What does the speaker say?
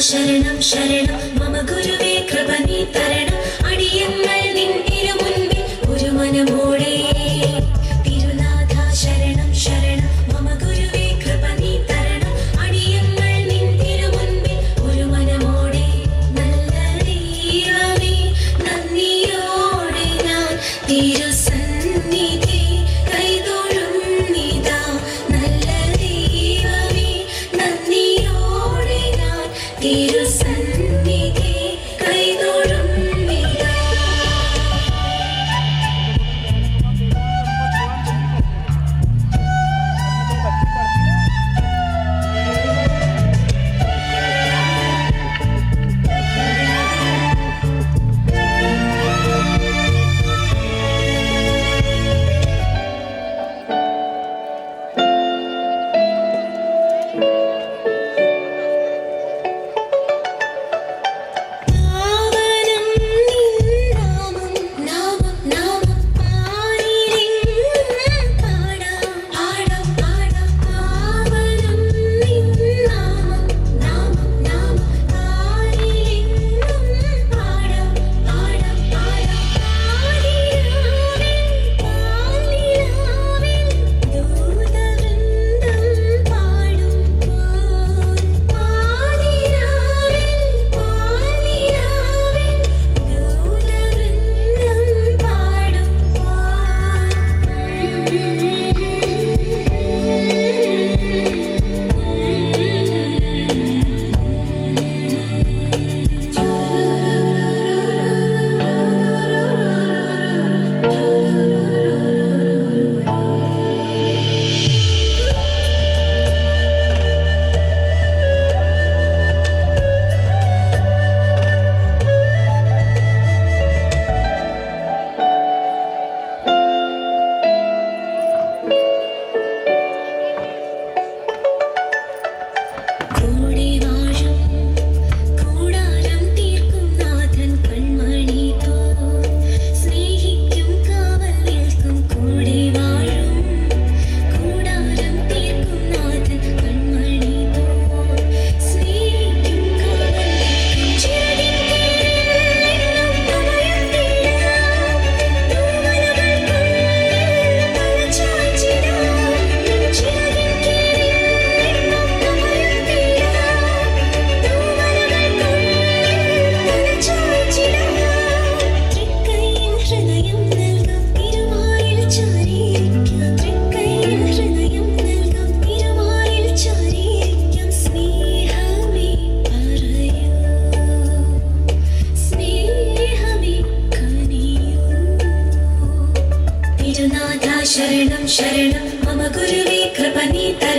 ശരണം ശരണം മമ ഗുരുവേ കൃപ നീ തരണം അടിയങ്ങൾ നിൻ തിരുമുൻപിൽ ഒരു മനമോടെ തിരുനാഥ ശരണം ശരണം മമ ഗുരുവേ കൃപ നീ തരണം അടിയങ്ങൾ നിൻ തിരുമുൻപിൽ ഒരു മനമോടെ നല്ല ദൈവമേ നന്ദിയോടെ ഞാൻ തിരുസന്നിധി കൈതൊഴുന്നിതാ നല്ല ദൈവമേ നന്ദിയോടെ ഞാൻ തിരുസന്നിധി കൈതൊഴുന്നിതാ. പാവനം നിൻ നാമം നാമം നാമം ആരിലെങ്ങും പാടാം പാടാം പാടാം പാവനം നിൻ നാമം നാമം നാമം ആരിലെങ്ങും പാടാം പാടാം പാടാം പാലിരാവിൽ ദൂതവൃന്ദം പാടുമ്പോൾ പാലിരാവിൽ ദൂതവൃന്ദം കൂടെ വാഴും കൂടാരം തീർക്കും നാഥൻ കൺമണി പോൽ സ്നേഹിക്കും കാവൽ നിൽക്കും കൂടെ വാഴും കൂടാരം തീർക്കും നാഥൻ കൺമണി പോൽ സ്നേഹിക്കും കാവൽ നിൽക്കും ചിറകിൻ കീഴിലെന്നും അഭയം തേടാം തൂവലുകൾക്കുള്ളിൽ തലചായ്ച്ചിടാം ചിറകിൻ കീഴിലെന്നും അഭയം തേടാം തൂവലുകൾക്കുള്ളിൽ തലചായ്ച്ചിടാം തൃക്കൈയിൽ ഹൃദയം നൽകാം തിരുവായിൽ ചാരിയിരിക്കാം തൃക്കൈയിൽ ഹൃദയം നൽകാം തിരുവായിൽ ചാരിയിരിക്കാം സ്നേഹമേ പറയൂ സ്നേഹമേ കനിയൂ തിരുനാഥ ശരണം ശരണം മമ ഗുരുവേ കൃപ നീ തരണം